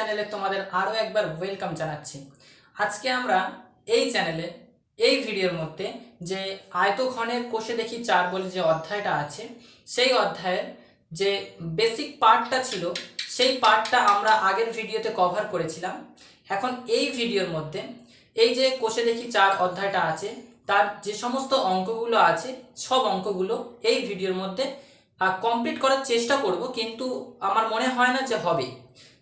চ্যানেলে তোমাদের আরও একবার ওয়েলকাম জানাচ্ছি। আজকে আমরা এই চ্যানেলে এই ভিডিওর মধ্যে যে আয়তঘনের কোষে দেখি 4 বলে যে অধ্যায়টা আছে, সেই অধ্যায়ের যে বেসিক পার্টটা ছিল সেই পার্টটা আমরা আগের ভিডিওতে কভার করেছিলাম। এখন এই ভিডিওর মধ্যে এই যে কোষে দেখি 4 অধ্যায়টা আছে তার যে সমস্ত অঙ্কগুলো আছে সব অঙ্কগুলো এই ভিডিওর মধ্যে কমপ্লিট করার চেষ্টা করব, কিন্তু আমার মনে হয় না যে হবে,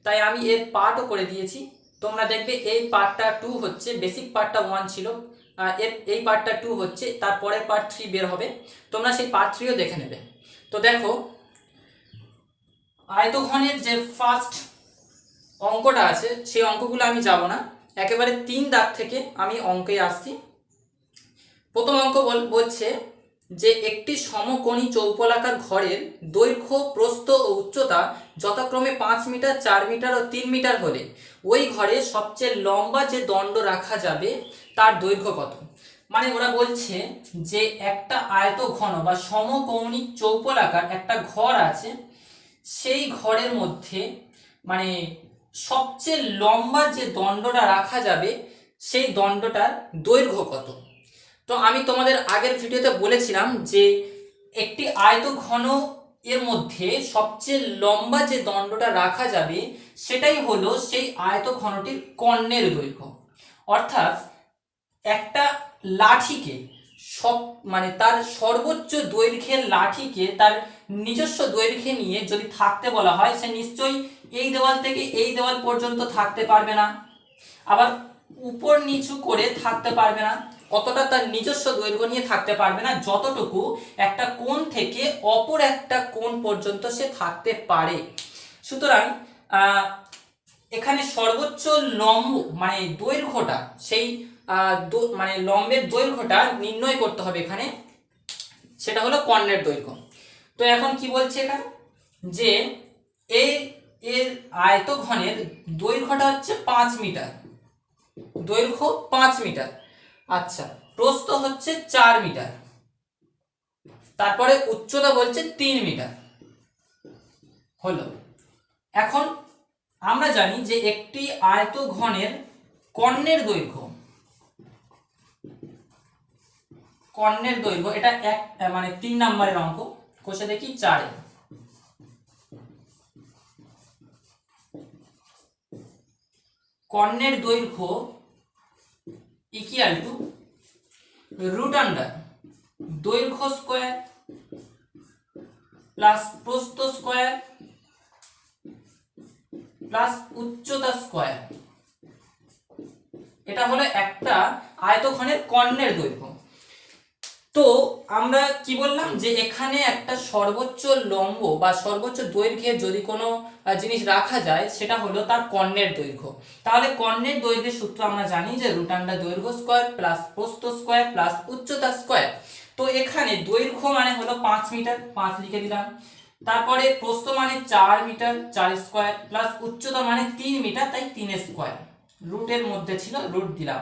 তাই আমি এর পার্টও করে দিয়েছি। তোমরা দেখবে এই পার্টটা 2 হচ্ছে, বেসিক পার্টটা 1 ছিল, এই পার্টটা 2 হচ্ছে, তারপরের পার্ট 3 বের হবে, তোমরা সেই পার্ট 3ও দেখে নেবে। তো দেখো, আয়তঘনের যে ফার্স্ট অঙ্কটা আছে সেই অঙ্কগুলো আমি যাব না, একেবারে 3 দাগ থেকে আমি অঙ্কে আসছি। প্রথম অঙ্ক বলছে যে একটি সমকোণী চৌপলাকার ঘরের দৈর্ঘ্য, প্রস্থ ও উচ্চতা যথাক্রমে 5 মিটার, 4 মিটার ও 3 মিটার হলে ওই ঘরে সবচেয়ে লম্বা যে দণ্ড রাখা যাবে তার দৈর্ঘ্য কত। মানে ওরা বলছে যে একটা আয়তঘন বা সমকৌণিক চৌপলাকার একটা ঘর আছে, সেই ঘরের মধ্যে মানে সবচেয়ে লম্বা যে দণ্ডটা রাখা যাবে সেই দণ্ডটার দৈর্ঘ্য কত। তো আমি তোমাদের আগের ভিডিওতে বলেছিলাম যে একটি আয়তঘন এর মধ্যে সবচেয়ে লম্বা যে দণ্ডটা রাখা যাবে সেটাই হলো সেই আয়তঘনটির কর্ণের দৈর্ঘ্য। অর্থাৎ একটা লাঠিকে মানে তার সর্বোচ্চ দৈর্ঘ্যের লাঠিকে তার নিজস্ব দৈর্ঘ্যে নিয়ে যদি থাকতে বলা হয়, সে নিশ্চয়ই এই দেওয়াল থেকে এই দেওয়াল পর্যন্ত থাকতে পারবে না, আবার উপর নিচু করে থাকতে পারবে না, অতটা তার নিজস্ব দৈর্ঘ্য নিয়ে থাকতে পারবে না যতটুকু একটা কোণ থেকে অপর একটা কোণ পর্যন্ত সে থাকতে পারে। সুতরাং এখানে সর্বোচ্চ লম্ব মানে দৈর্ঘ্যটা, সেই মানে লম্বের দৈর্ঘ্যটা নির্ণয় করতে হবে এখানে, সেটা হলো কর্ণের দৈর্ঘ্য। তো এখন কি বলছে এখানে যে এর আয়তঘনের দৈর্ঘ্যটা হচ্ছে 5 মিটার, দৈর্ঘ্য 5 মিটার, আচ্ছা, প্রস্থ হচ্ছে 4 মিটার, তারপরে উচ্চতা বলছে 3 মিটার হলো। এখন আমরা জানি যে একটি আয়তঘনের কর্ণের দৈর্ঘ্য, এটা মানে 3 নম্বরের অঙ্ক, কোষে দেখি 4 এ। কর্ণের দৈর্ঘ্য ইকুয়াল টু রুট আন্ডার দৈর্ঘ্য স্কয়ার প্লাস প্রস্থ স্কয়ার প্লাস উচ্চতা স্কয়ার। এটা হলো একটা আয়তঘনের কর্ণের দৈর্ঘ্য। তো আমরা কি বললাম যে এখানে একটা সর্বোচ্চ লম্ব বা সর্বোচ্চ দৈর্ঘ্যে যদি কোনো জিনিস রাখা যায় সেটা হলো তার কর্ণের দৈর্ঘ্য। তাহলে কর্ণের দৈর্ঘ্যের সূত্র আমরা জানি যে রুট আন্ডার দৈর্ঘ্য স্কয়ার প্লাস প্রস্থ স্কয়ার প্লাস উচ্চতা স্কয়ার। তো এখানে দৈর্ঘ্য মানে হলো 5 মিটার, 5 লিখে দিলাম, তারপরে প্রস্থ মানে 4 মিটার, 4 স্কয়ার প্লাস উচ্চতা মানে 3 মিটার, তাই 3 স্কয়ার, রুটের মধ্যে ছিল রুট দিলাম।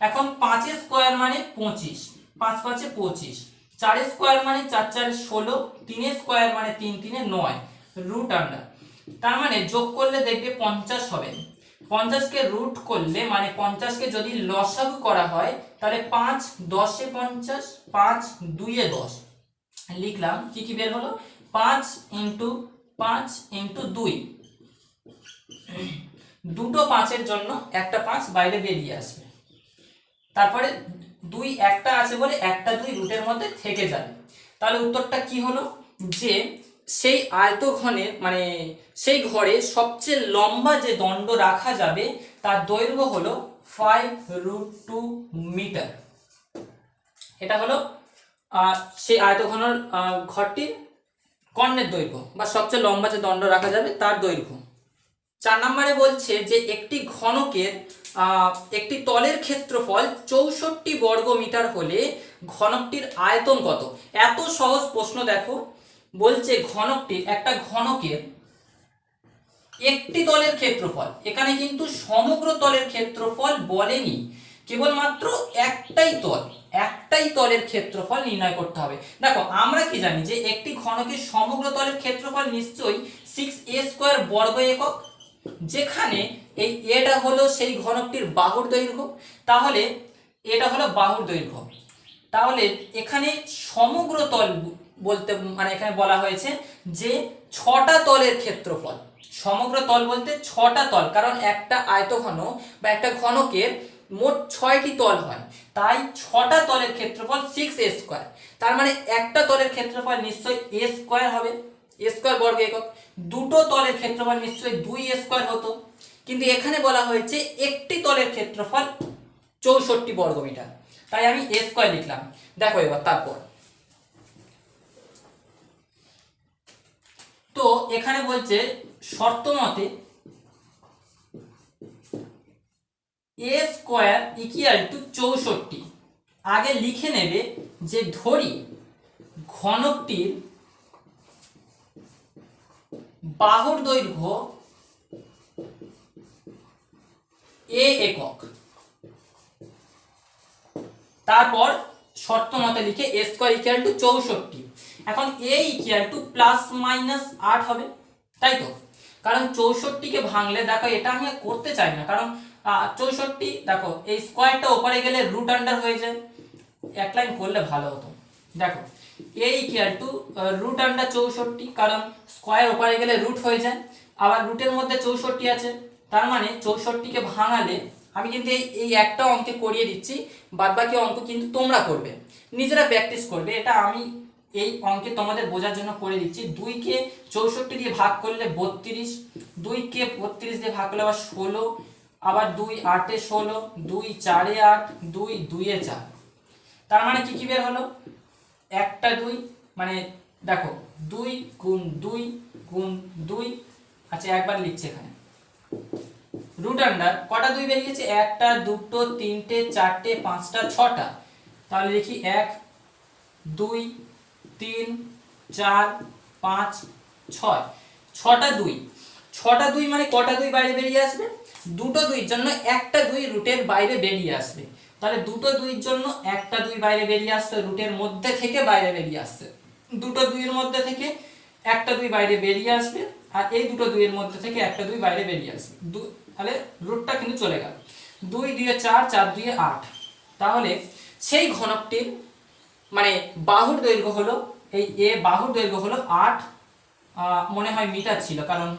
এখন 5 স্কয়ার মানে 25, 5 5 25, 4 স্কয়ার মানে 4 4 16, 3 স্কয়ার মানে 3 3 9, রুট আন্ডার, তার মানে যোগ করলে দেখবে 50 হবে। 50 কে রুট করলে মানে 50 কে যদি লসাগু করা হয় তাহলে 5 10 এ 50, 5 2 এ 10 লিখলাম, কি কি বের হলো 5 ইনটু 5 ইনটু 2, দুটো 5 এর জন্য একটা 5 বাইরে বেরিয়ে আসবে, তারপরে 2 একটা আছে বলে একটা 2 রুটের মধ্যে থেকে যাবে। তাহলে উত্তরটা কি হলো যে সেই আয়তঘনের মানে সেই ঘরে সবচেয়ে লম্বা যে দণ্ড রাখা যাবে তার দৈর্ঘ্য হলো 5√2 মিটার। এটা হলো সেই আয়তঘনের ঘরটির কর্ণের দৈর্ঘ্য বা সবচেয়ে লম্বা যে দণ্ড রাখা যাবে তার দৈর্ঘ্য। 4 নম্বরে বলছে যে একটি ঘনকের একটি তলের ক্ষেত্রফল 64 বর্গ মিটার হলে ঘনকটির আয়তন কত। এত সহজ প্রশ্ন, দেখো বলছে ঘনকটির, একটা ঘনকের একটি তলের ক্ষেত্রফল, এখানে কিন্তু সমগ্র তলের ক্ষেত্রফল বলেনি, কেবলমাত্র একটাই তলের ক্ষেত্রফল নির্ণয় করতে হবে। দেখো আমরা কি জানি যে একটি ঘনকের সমগ্র তলের ক্ষেত্রফল নিশ্চয়ই 6a² বর্গ একক, যেখানে এই এটা হলো সেই ঘনকটির বাহুর দৈর্ঘ্য, তাহলে এটা হলো বাহুর দৈর্ঘ্য। তাহলে এখানে সমগ্র তল বলতে মানে এখানে বলা হয়েছে যে 6টা তলের ক্ষেত্রফল। সমগ্র তল বলতে 6টা তল, কারণ একটা আয়তঘন বা একটা ঘনকের মোট 6টি তল হয়, তাই 6টা তলের ক্ষেত্রফল 6a²। তার মানে একটা তলের ক্ষেত্রফল নিশ্চয়ই a² হবে, a² বর্গ একক। দুটো তলের ক্ষেত্রফল নিশ্চয়ই 2a² হতো, কিন্তু এখানে বলা হয়েছে একটি তলের ক্ষেত্রফল 64 বর্গমিটার, তাই আমি a² লিখলাম। দেখো এবার তারপর তো এখানে বলছে শর্ত মতে a² = 64। আগে লিখে নেবে যে ধরি ঘনকটির বাহুর দৈর্ঘ্য a একক, তারপর শর্ত মতে লিখে a² = 64। এখন a ±8 হবে, তাই তো? কারণ 64কে ভাঙলে দেখো, এটা আমি করতে চাই না, কারণ 64 দেখো এই স্কোয়ারটা ওপরে গেলে রুট আন্ডার হয়ে যায়, এক লাইন করলে ভালো হতো। দেখো a √64, কারণ স্কোয়ার ওপরে গেলে রুট হয়ে যায়, আবার রুটের মধ্যে 64 আছে, তার মানে 64কে ভাঙালে আমি কিন্তু এই একটা অঙ্কে করিয়ে দিচ্ছি, বাদবাকি অঙ্ক কিন্তু তোমরা করবে, নিজেরা প্র্যাকটিস করবে। এটা আমি এই অঙ্কে তোমাদের বোঝার জন্য করে দিচ্ছি। 2কে 64 দিয়ে ভাগ করলে 32, 2কে 32 দিয়ে ভাগ করলে আবার 16, আবার 2 8 এ 16, 2 4 এ 8, 2 2 এ 4। তার মানে কি বের হলো? একটা 2, মানে দেখো 2 গুণ 2 গুণ 2, আচ্ছা একবার লিখছি এখানে রুট আন্ডার কটা 2 বেরিয়েছে, একটা দুটো তিনটে চারটে পাঁচটা ছটা, তাহলে লিখি 1 2 3 4 5 6, ছটা 2। ছটা 2 মানে কটা 2 বাইরে বেরিয়ে আসবে? দুটো 2-এর জন্য একটা 2 রুটের বাইরে বেরিয়ে আসবে, তাহলে দুটো 2-এর জন্য একটা 2 বাইরে বেরিয়ে আসছে, রুটের মধ্যে থেকে বাইরে বেরিয়ে আসছে। দুটো 2-এর মধ্যে থেকে একটা 2 বাইরে বেরিয়ে আসবে, আর এই দুটো 2-এর মধ্যে থেকে একটা 2 বাইরে বেরিয়ে আসবে, তাহলে রুটটা কিন্তু চলে গেল। 2 2 এ 4, 4 2 এ 8, তাহলে সেই ঘনকটির মানে বাহুর দৈর্ঘ্য হলো এই a, বাহুর দৈর্ঘ্য হলো 8 মনে হয় মিটার ছিল, কারণ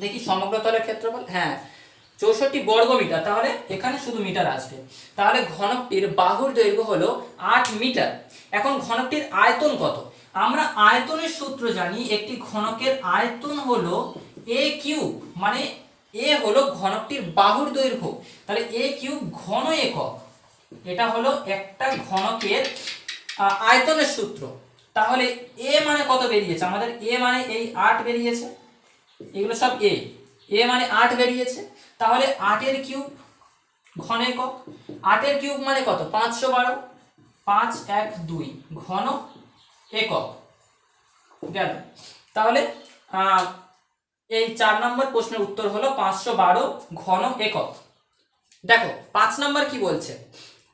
দেখি সমগ্র তলের ক্ষেত্রফল, হ্যাঁ 64 বর্গমিটার, তাহলে এখানে শুধু মিটার আসবে, তাহলে ঘনকটির বাহুর দৈর্ঘ্য হলো 8 মিটার। এখন ঘনকটির আয়তন কত? আমরা আয়তনের সূত্র জানি, একটি ঘনকের আয়তন হলো a³, মানে a হলো ঘনকটির বাহুর দৈর্ঘ্য, তাহলে a³ ঘন একক। এটা হলো একটা ঘনকের আয়তনের সূত্র। তাহলে a মানে কত বেরিয়েছে আমাদের? a মানে এই 8 বেরিয়েছে, এগুলো সব a মানে 8 বেরিয়েছে, তাহলে 8 এর কিউব ঘন একক। 8 এর কিউব মানে কত? 512, 5 1 2 ঘন একক গেল। তাহলে এই 4 নম্বর প্রশ্নের উত্তর হলো 512 ঘন একক। দেখো 5 নম্বর কি বলছে,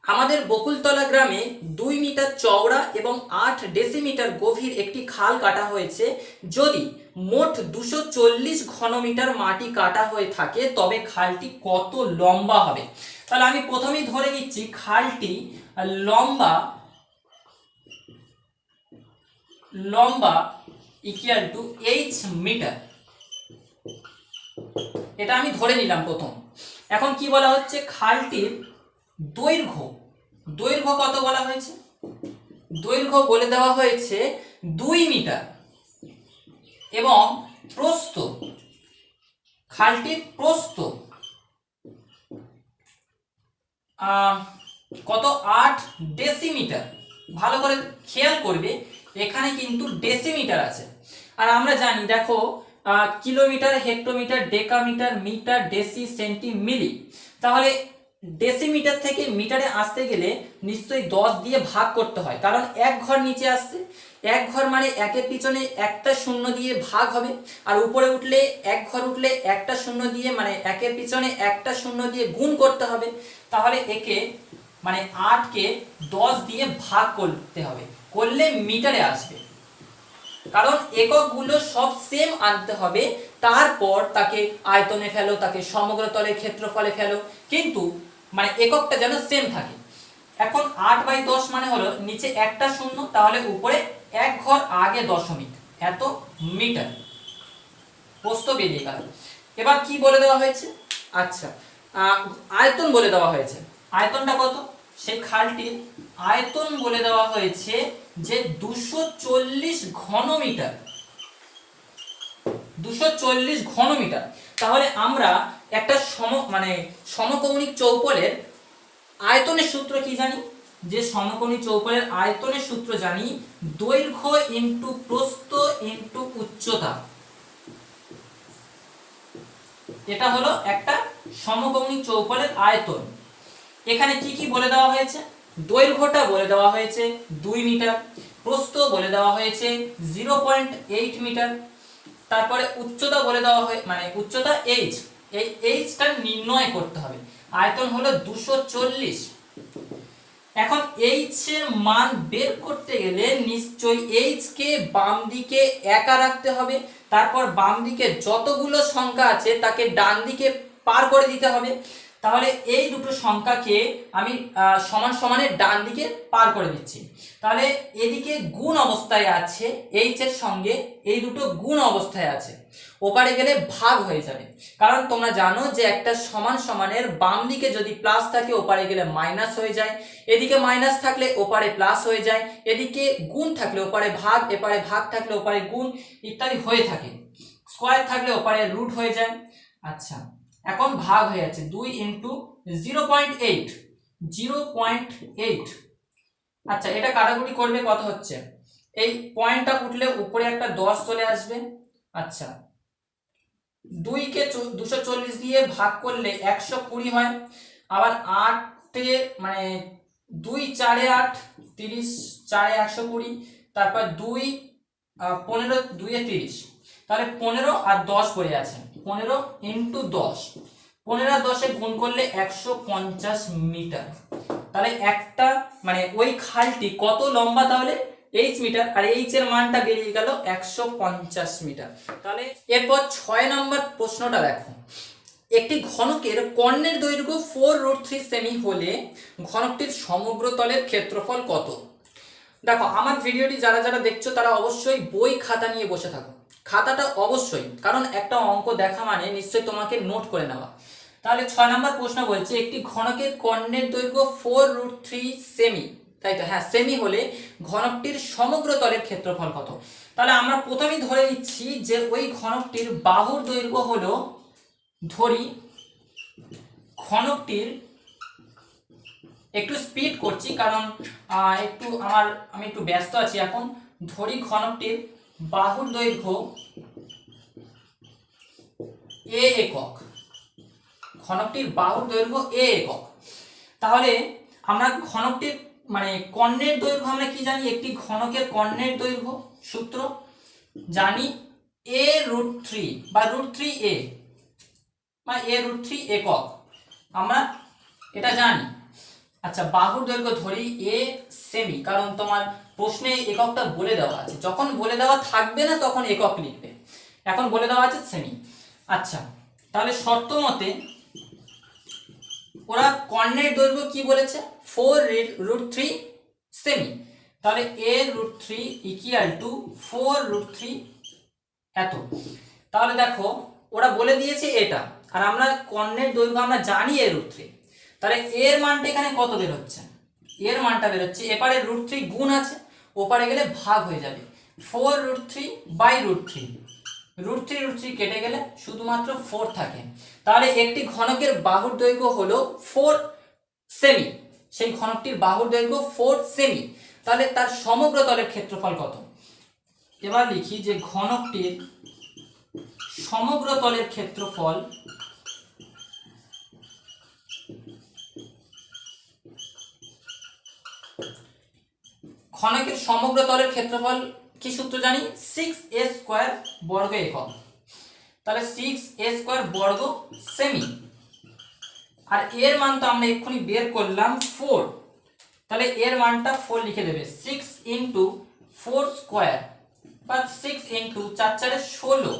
আমাদের বকুলতলা গ্রামে 2 মিটার চওড়া এবং 8 ডেসিমিটার গভীর একটি খাল কাটা হয়েছে। যদি মোট 240 ঘনমিটার মাটি কাটা হয়ে থাকে তবে খালটি কত লম্বা হবে? তাহলে আমি প্রথমেই ধরে নিচ্ছি খালটি লম্বা ইকুয়াল টু h মিটার, এটা আমি ধরে নিলাম প্রথম। এখন কি বলা হচ্ছে, খালটির দৈর্ঘ্য কত বলা হয়েছে? দৈর্ঘ্য বলে দেওয়া হয়েছে 2 মিটার, এবং প্রস্থ, খালটির প্রস্থ কত? 8 ডেসিমিটার। ভালো করে খেয়াল করবে, এখানে কিন্তু ডেসিমিটার আছে, আর আমরা জানি দেখো kilometre, hectometre, decametre, metre, deci, centi, milli. তাহলে ডেসিমিটার থেকে মিটারে আসতে গেলে নিশ্চয়ই 10 দিয়ে ভাগ করতে হয়, কারণ এক ঘর নিচে আসছে, এক ঘর মানে একের পিছনে একটা শূন্য দিয়ে ভাগ হবে, আর উপরে উঠলে এক ঘর উঠলে একটা শূন্য দিয়ে মানে একের পিছনে একটা শূন্য দিয়ে গুণ করতে হবে। তাহলে একে মানে 8কে 10 দিয়ে ভাগ করতে হবে, করলে মিটারে আসবে, কারণ এককগুলো সব সেম আনতে হবে, তারপর তাকে আয়তনে ফেলো, তাকে সমগ্র তলের ক্ষেত্রফলে ফেলো, কিন্তু মানে এককটা যেন সেম থাকে। এখন 8/10 মানে হলো নিচে একটা শূন্য, তাহলে উপরে এক ঘর আগে দশমিক, এত মিটার প্রস্থ বেরিয়ে গেল। এবার কি বলে দেওয়া হয়েছে? আচ্ছা, আয়তন বলে দেওয়া হয়েছে। আয়তনটা কত? সেই খালটির আয়তন বলে দেওয়া হয়েছে যে 240 ঘন মিটার। 240 ঘন মিটার। তাহলে আমরা একটা সমকৌণিক চৌপলের আয়তনের সূত্র কি জানি? যে সমকোণী চৌপলের আয়তনের সূত্র জানি দৈর্ঘ্য ইনটু প্রস্থ ইনটু উচ্চতা। এটা হলো একটা সমকোণী চৌপলের আয়তন। এখানে কি কি বলে দেওয়া হয়েছে? দৈর্ঘ্যটা বলে দেওয়া হয়েছে 2 মিটার, প্রস্থ বলে দেওয়া হয়েছে 0.8 মিটার, তারপরে উচ্চতা বলে দেওয়া হয় উচ্চতা h, এই hটা নির্ণয় করতে হবে। আয়তন হলো 240। এখন h এর মান বের করতে গেলে নিশ্চয়ই h কে বাম দিকে একা রাখতে হবে, তারপর বাম দিকে যতগুলো সংখ্যা আছে তাকে ডান দিকে পার করে দিতে হবে। তাহলে এই দুটো সংখ্যাকে আমি সমান সমানের ডান দিকে পার করে দিচ্ছি। তাহলে এদিকে গুণ অবস্থায় আছে h এর সঙ্গে, এই দুটো গুণ অবস্থায় আছে, ওপারে গেলে ভাগ হয়ে যাবে। কারণ তোমরা জানো যে একটা সমান সমানের বাম দিকে যদি প্লাস থাকে ওপারে গেলে মাইনাস হয়ে যায়, এদিকে মাইনাস থাকলে ওপারে প্লাস হয়ে যায়, এদিকে গুণ থাকলে ওপারে ভাগ, এপারে ভাগ থাকলে ওপারে গুণ ইত্যাদি হয়ে থাকে, স্কয়ার থাকলে ওপারে রুট হয়ে যায়। আচ্ছা, এখন ভাগ হয়ে যাচ্ছে 2 ইনটু 0.8, 0.8। আচ্ছা, এটা কাটাকুটি করবে কত হচ্ছে? এই পয়েন্টটা উঠলে উপরে একটা 10 চলে আসবে। আচ্ছা, 2 কে 240 দিয়ে ভাগ করলে 120 হয়। আবার 8 2 4 8, 30, 4 120, তারপর 2 15, 2 এ 30, তাহলে 15 আর 10 পড়ে আছে, 15 ইনটু 10, 15 আর 10 এ গুণ করলে 150 মিটার। তাহলে একটা ওই খালটি কত লম্বা? তাহলে h মিটার, আর h এর মানটা বেরিয়ে গেল 150 মিটার। তাহলে এরপর 6 নম্বর প্রশ্নটা দেখো। একটি ঘনকের কর্ণের দৈর্ঘ্য 4√3 সেমি হলে ঘনকটির সমগ্র তলের ক্ষেত্রফল কত? দেখো, আমার ভিডিওটি যারা যারা দেখছো তারা অবশ্যই বই খাতা নিয়ে বসে থাকো। খাতাটা অবশ্যই, কারণ একটা অঙ্ক দেখা মানে নিশ্চয়ই তোমাকে নোট করে নেওয়া। তাহলে 6 নম্বর প্রশ্ন বলছে একটি ঘনকের কর্ণের দৈর্ঘ্য 4√3 সেমি, তাই তো? হ্যাঁ, সেমি হলে ঘনকটির সমগ্র তলের ক্ষেত্রফল কত? তাহলে আমরা প্রথমেই ধরে নিচ্ছি যে ওই ঘনকটির বাহুর দৈর্ঘ্য হলো, ধরি ঘনকটির, একটু স্পিড করছি কারণ আমি একটু ব্যস্ত আছি এখন। ধরি ঘনকটির বাহুর দৈর্ঘ্য a একক, ঘনকটির বাহুর দৈর্ঘ্য a একক। তাহলে আমরা ঘনকটির কর্ণের দৈর্ঘ্য আমরা কি জানি? একটি ঘনকের কর্ণের দৈর্ঘ্য সূত্র জানি a√3 বা √3a বা a√3 একক, আমরা এটা জানি। আচ্ছা, বাহুর দৈর্ঘ্য ধরি a সেমি, কারণ তোমার প্রশ্নে এককটা বলে দেওয়া আছে, যখন বলে দেওয়া থাকবে না তখন একক লিখবে, এখন বলে দেওয়া আছে সেমি। আচ্ছা, তাহলে শর্ত মতে ওরা কর্ণের দৈর্ঘ্য কি বলেছে? 4√3 সেমি। তাহলে a√3 ইকুয়াল টু 4√3 এত। তাহলে দেখো, ওরা বলে দিয়েছে এটা, আর আমরা কর্ণের দৈর্ঘ্য আমরা জানি a√3। তাহলে এর মানটা এখানে কত বের হচ্ছে? এর মানটা বের হচ্ছে, এপারে √3 গুণ আছে, ওপারে গেলে ভাগ হয়ে যাবে, 4√3 বাই √3, √3 কেটে গেলে শুধুমাত্র 4 থাকে। তাহলে একটি ঘনকের বাহুর দৈর্ঘ্য হলো 4 সেমি, সেই ঘনকটির বাহুর দৈর্ঘ্য 4 সেমি। তাহলে তার সমগ্র তলের ক্ষেত্রফল কত? এবার লিখি যে ঘনকটির সমগ্র তলের ক্ষেত্রফল ঘনকের সমগ্র তলের ক্ষেত্রফল কি সূত্র জানি? 6a² বর্গ একক। তাহলে 6a² বর্গ সেমি, আর এর মান তো আমরা এক্ষুনি বের করলাম 4, তাহলে এর মানটা 4 লিখে দেবে। 6 ইন্টু 4 স্কোয়ার বা 6 ইন্টু 4 4 16,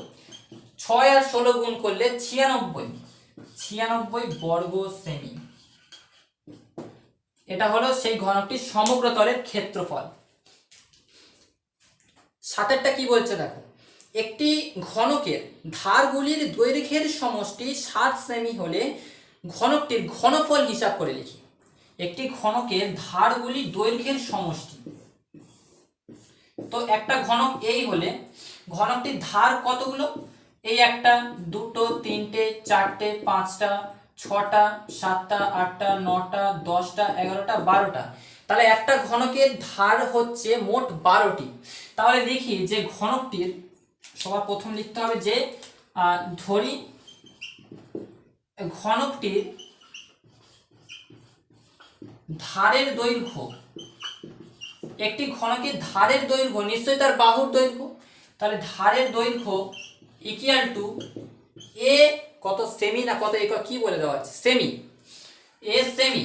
6 আর 16 গুণ করলে 96 বর্গ সেমি। এটা হলো সেই ঘনকটির সমগ্র তলের ক্ষেত্রফল। সাতেরটা কি বলছে দেখো, একটি ঘনকের ধারগুলির দৈর্ঘ্যের সমষ্টি 7 সেমি হলে ঘনকটির ঘনফল হিসাব করে লিখি। একটি ঘনকের ধারগুলির দৈর্ঘ্যের সমষ্টি, তো একটা ঘনক এই হলে ঘনকটির ধার কতগুলো, এই একটা, দুটো, তিনটে, চারটে, পাঁচটা, ছটা, সাতটা, আটটা, নটা, 10টা, 11টা, 12টা। তাহলে একটা ঘনকের ধার হচ্ছে মোট 12টি। তাহলে দেখি যে ঘনকটির, সবার প্রথম লিখতে হবে যে ধরি ঘনকটির ধারের দৈর্ঘ্য, একটি ঘনকের ধারের দৈর্ঘ্য নিশ্চয়ই তার বাহুর দৈর্ঘ্য, তাহলে ধারের দৈর্ঘ্য ইকুয়াল টু এ কত সেমি না কত একক কি বলে দেওয়া আছে, সেমি, এ সেমি।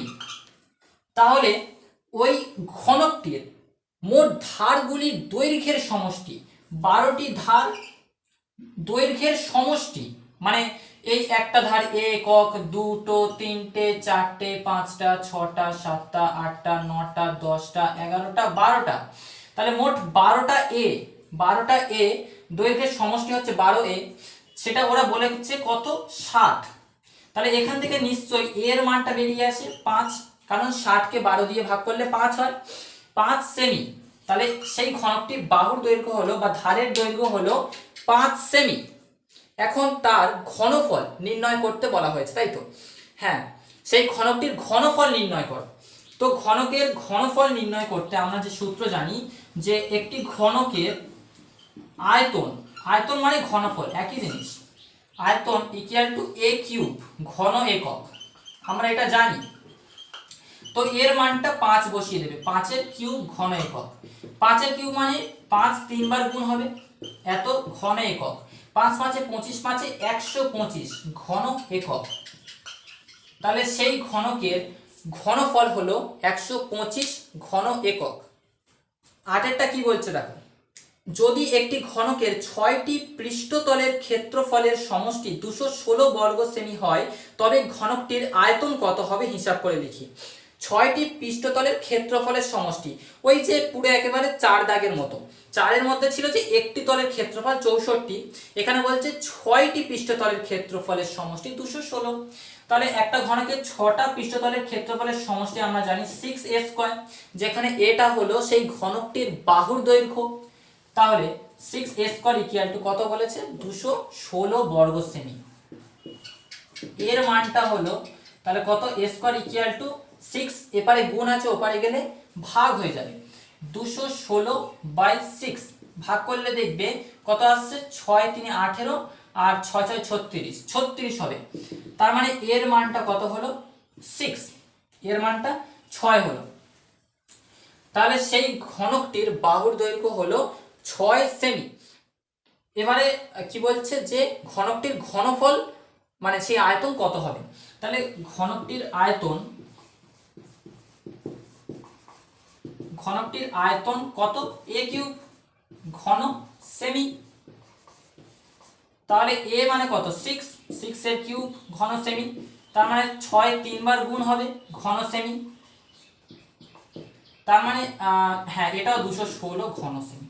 তাহলে ওই ঘনকটির মোট ধারগুলির দৈর্ঘ্যের সমষ্টি, 12টি ধার দৈর্ঘ্যের সমষ্টি, মানে এই একটা ধার একক, দুটো, তিনটে, চারটে, পাঁচটা, ছটা, সাতটা, আটটা, নটা, 10টা, 11টা, 12টা। তাহলে মোট 12টা এ দৈর্ঘ্যের সমষ্টি হচ্ছে 12 এ, সেটা ওরা বলেছে কত, 60। তাহলে এখান থেকে নিশ্চয়ই এর মানটা বেরিয়ে আসে 5, কারণ 60কে 12 দিয়ে ভাগ করলে 5 হয়, 5 সেমি। তাহলে সেই ঘনকটির বাহুর দৈর্ঘ্য হলো বা ধারের দৈর্ঘ্য হলো 5 সেমি। এখন তার ঘনফল নির্ণয় করতে বলা হয়েছে, তাই তো? হ্যাঁ, সেই ঘনকটির ঘনফল নির্ণয় করো। তো ঘনকের ঘনফল নির্ণয় করতে আমরা যে সূত্র জানি যে একটি ঘনকের আয়তন, আয়তন মানে ঘনফল একই জিনিস, আয়তন ইকুয়াল টু এ কিউব ঘন একক, আমরা এটা জানি। তো এর মানটা 5 বসিয়ে দেবে, 5 কিউব ঘন একক। 5 কিউব মানে 5 3বার গুণ হবে এত ঘন একক, 5 5 25, 5 125 ঘন একক। তাহলে সেই ঘনকের ঘনফল হলো 125 ঘন একক। 8এরটা কি বলছে দেখো, যদি একটি ঘনকের 6টি পৃষ্ঠতলের ক্ষেত্রফলের সমষ্টি 216 বর্গ সেমি হয় তবে ঘনকটির আয়তন কত হবে হিসাব করে লিখি। 6টি পৃষ্ঠতলের ক্ষেত্রফলের সমষ্টি, ওই যে পুরো একেবারে 4 দাগের মতো, 4-এর মধ্যে ছিল যে একটি তলের ক্ষেত্রফল 64, এখানে বলছে 6টি পৃষ্ঠতলের ক্ষেত্রফলের সমষ্টি 216। তাহলে একটা ঘনকের 6টা পৃষ্ঠতলের ক্ষেত্রফলের সমষ্টি আমরা জানি 6a², যেখানে এটা হলো সেই ঘনকটির বাহুর দৈর্ঘ্য। তাহলে 6a² ইকুয়াল টু কত বলেছে, 216 বর্গ সেমি। এর মানটা হলো তাহলে কত, a² ইকুয়াল টু 6, এপারে গুণ আছে ওপারে গেলে ভাগ হয়ে যাবে, 216/6 ভাগ করলে দেখবে কত আসছে, 6 3 18 আর 6 6 36, 36 হবে। তার মানে এর মানটা কত হলো, 6, এর মানটা 6 হলো। তাহলে সেই ঘনকটির বাহুর দৈর্ঘ্য হলো 6 সেমি। এবারে কি বলছে যে ঘনকটির ঘনফল মানে সেই আয়তন কত হবে। তাহলে ঘনকটির আয়তন কত, এ কিউব ঘন সেমি। তাহলে এ মানে কত, 6 এর কিউব ঘন সেমি, তার মানে 6 3বার গুণ হবে ঘন সেমি, তার মানে হ্যাঁ এটাও 216 ঘন সেমি।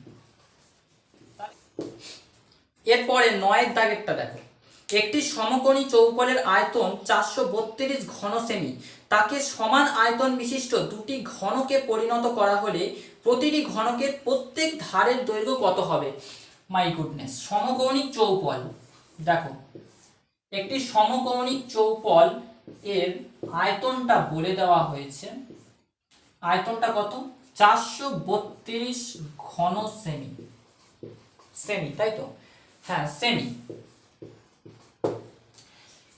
এরপরে 9 দাগেরটা দেখো, একটি সমকোণী চৌপলের আয়তন 432 ঘন সেমি, তাকে সমান আয়তন বিশিষ্ট দুটি ঘনকে পরিণত করা হলে প্রতিটি ঘনকের প্রত্যেক ধারের দৈর্ঘ্য কত হবে। মাই গুডনেস, সমকোণী চৌপল দেখো, একটি সমকোণী চৌপল এর আয়তনটা বলে দেওয়া হয়েছে, আয়তনটা কত, 432 ঘন সেমি, সেমি তাই তো, হ্যাঁ সেমি।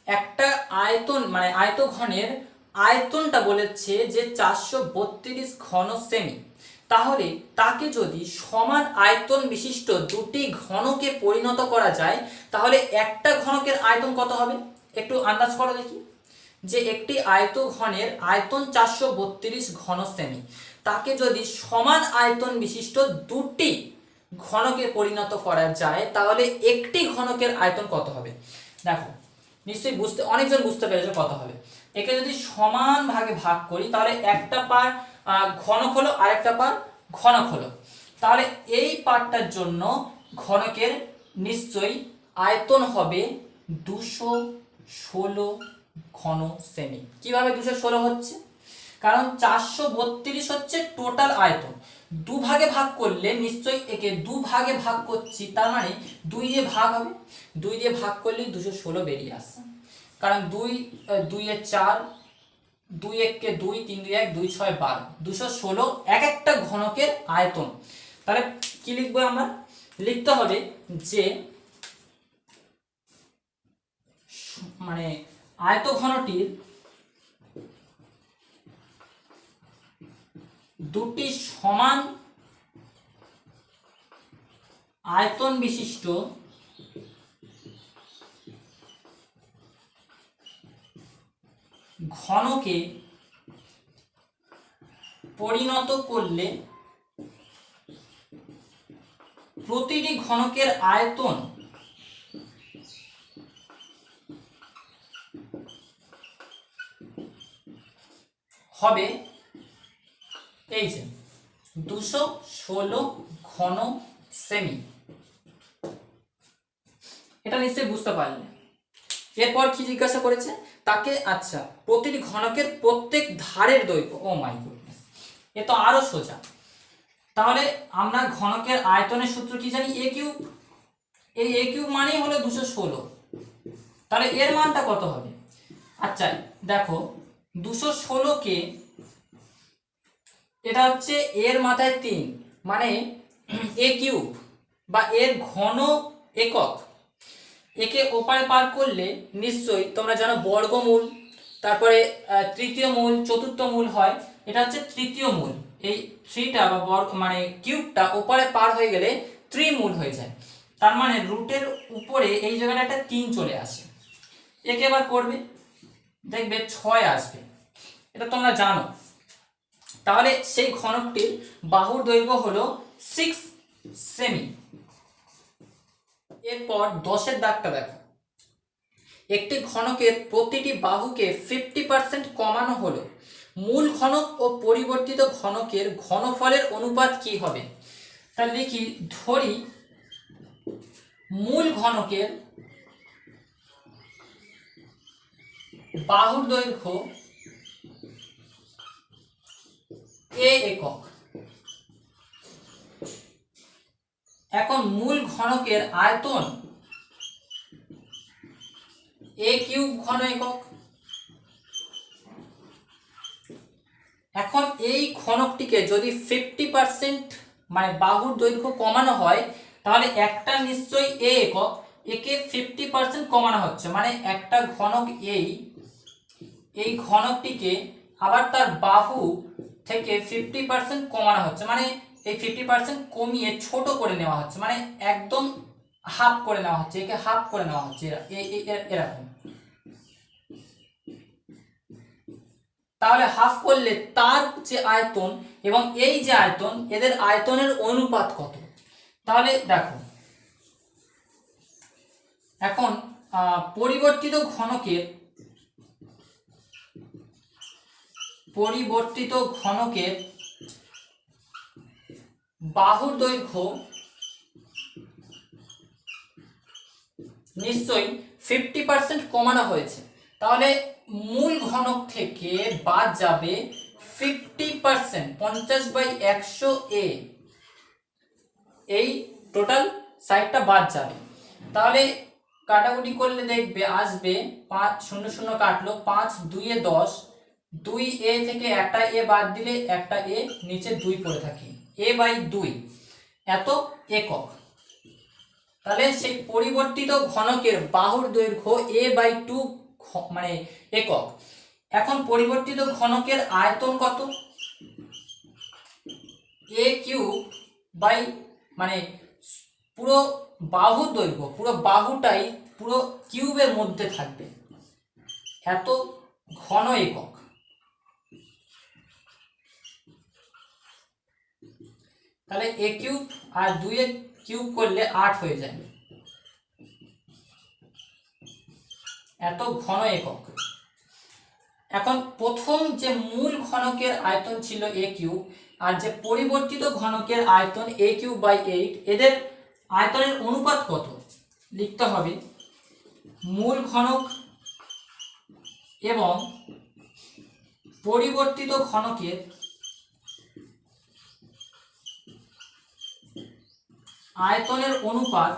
একটা আয়তন মানে আয়তঘনের আয়তনটা বলেছে যে 432 ঘন সেমি, তাহলে তাকে যদি সমান আয়তন বিশিষ্ট দুটি ঘনকে পরিণত করা যায় তাহলে একটা ঘনকের আয়তন কত হবে, একটু আন্দাজ করো দেখি। যে একটি আয়তঘনের আয়তন 432 ঘন সেমি, তাকে যদি সমান আয়তন বিশিষ্ট দুটি ঘনকে পরিণত করা যায় তাহলে একটি ঘনকের আয়তন কত হবে? দেখো নিশ্চয়ই অনেকজন বুঝতে পেরেছো কত হবে। একে যদি সমান ভাগে ভাগ করি তাহলে একটা পার ঘনক হলো, আরেকটা পার ঘনক হলো, তাহলে এই পার্টটার জন্য ঘনকের নিশ্চয়ই আয়তন হবে 216 ঘন সেমি। কিভাবে 216 হচ্ছে? কারণ 432 হচ্ছে টোটাল আয়তন, দুভাগে ভাগ করলে নিশ্চয়ই একে দুভাগে ভাগ করছি, তার মানে 2 দিয়ে ভাগ হবে, 2 দিয়ে ভাগ করলেই 216 বেরিয়ে আসছে। কারণ 2 2 এ 4, 2 1 কে 2, 3 2 1, 2 6 12, 216 এক একটা ঘনকের আয়তন। তাহলে কি লিখবো আমরা? লিখতে হবে যে মানে আয়তঘনটির দুটি সমান আয়তন বিশিষ্ট ঘনকে পরিণত করলে প্রতিটি ঘনকের আয়তন হবে এই যে 216 ঘন সেমি। এটা নিশ্চয়ই বুঝতে পারলে। এরপর কি জিজ্ঞাসা করেছে তাকে? আচ্ছা, প্রতিটি ঘনকের প্রত্যেক ধারের দৈর্ঘ্য। ও মাই গুডনেস, এ তো আরো সোজা। তাহলে আমরা ঘনকের আয়তনের সূত্র কি জানি? এ কিউব। এই এ কিউব মানেই হলো 216। তাহলে এর মানটা কত হবে? আচ্ছা দেখো, 216 কে, এটা হচ্ছে এর মাথায় 3 মানে এ কিউব বা এর ঘন একক। একে ওপারে পার করলে নিশ্চয়ই তোমরা জানো বর্গমূল, তারপরে তৃতীয় মূল, চতুর্থ মূল হয়। এটা হচ্ছে তৃতীয় মূল। এই 3টা বা বর্গ মানে কিউবটা ওপারে পার হয়ে গেলে ত্রিমূল হয়ে যায়। তার মানে রুটের উপরে এই জায়গাটা একটা 3 চলে আসে। একে এবার করবে, দেখবে 6 আসবে, এটা তোমরা জানো। তাহলে সেই ঘনকটির বাহুর দৈর্ঘ্য হলো 6 সেমি। এরপর 10 দাগটা দেখো, একটি ঘনকের প্রতিটি বাহুকে 50% কমানো হলো, মূল ঘনক ও পরিবর্তিত ঘনকের ঘনফলের অনুপাত কি হবে? তাহলে লিখি, ধরি মূল ঘনকের বাহুর দৈর্ঘ্য এ একক। এখন মূল ঘনকের আয়তন এ কিউব ঘন একক। এখন এই ঘনকটিকে যদি 50% মানে বাহুর দৈর্ঘ্য কমানো হয় তাহলে একটা নিশ্চয়ই এ একক, একে 50% কমানো হচ্ছে, মানে একটা ঘনক এই ঘনকটিকে আবার তার বাহু থেকে 50% কমানো হচ্ছে, মানে এই 50% কমিয়ে ছোট করে নেওয়া হচ্ছে, মানে একদম হাফ করে নেওয়া হচ্ছে, একে হাফ করে নেওয়া হচ্ছে এরকম। তাহলে হাফ করলে তার যে আয়তন এবং এই যে আয়তন, এদের আয়তনের অনুপাত কত? তাহলে দেখো, এখন পরিবর্তিত ঘনকের বাহুর দৈর্ঘ্য নিশ্চয়ই 50% কমানো হয়েছে, তাহলে মূল ঘনক থেকে বাদ যাবে 50%, 50/100 এ, এই টোটাল সাইডটা বাদ যাবে। তাহলে কাটাকুটি করলে দেখবে আসবে 5 0 0 কাটলো, 5 2 এ 10, 2 এ থেকে একটা এ বাদ দিলে একটা এ, নিচে 2 পড়ে থাকে, a/2 এত একক। তাহলে সেই পরিবর্তিত ঘনকের বাহুর দৈর্ঘ্য a/2 মানে একক। এখন পরিবর্তিত ঘনকের আয়তন কত? এ কিউব বাই মানে পুরো বাহুর দৈর্ঘ্য, পুরো বাহুটাই পুরো কিউবের মধ্যে থাকবে, এত ঘন একক। তাহলে এ কিউব আর 2 এর কিউব করলে 8 হয়ে যায়, এত ঘন একক। এখন প্রথম যে মূল ঘনকের আয়তন ছিল এ কিউব আর যে পরিবর্তিত ঘনকের আয়তন এ কিউব বাই 8, এদের আয়তনের অনুপাত কত লিখতে হবে। মূল ঘনক এবং পরিবর্তিত ঘনকের আয়তনের অনুপাত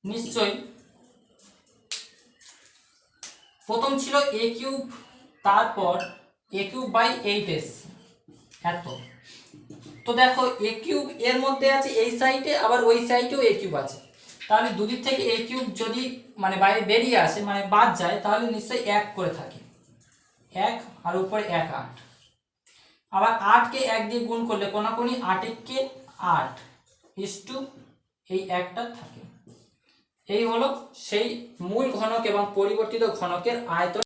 নিশ্চয়ই প্রথম ছিল এ কিউব, তারপর এ কিউব বাই 8 এসছে এত। তো দেখো এ কিউব এর মধ্যে আছে এই সাইডে, আবার ওই সাইডেও এ কিউব আছে, তাহলে দুদিক থেকে এ কিউব যদি মানে বাইরে বেরিয়ে আসে মানে বাদ যায়, তাহলে নিশ্চয়ই 1 করে থাকে, 1 আর উপরে 1 8। আবার 8কে 1 দিয়ে গুণ করলে কোনাকুনি 8 কে 8 ইস্টু এই 1টা থাকে। এই হলো সেই মূল ঘনক এবং পরিবর্তিত ঘনকের আয়তন।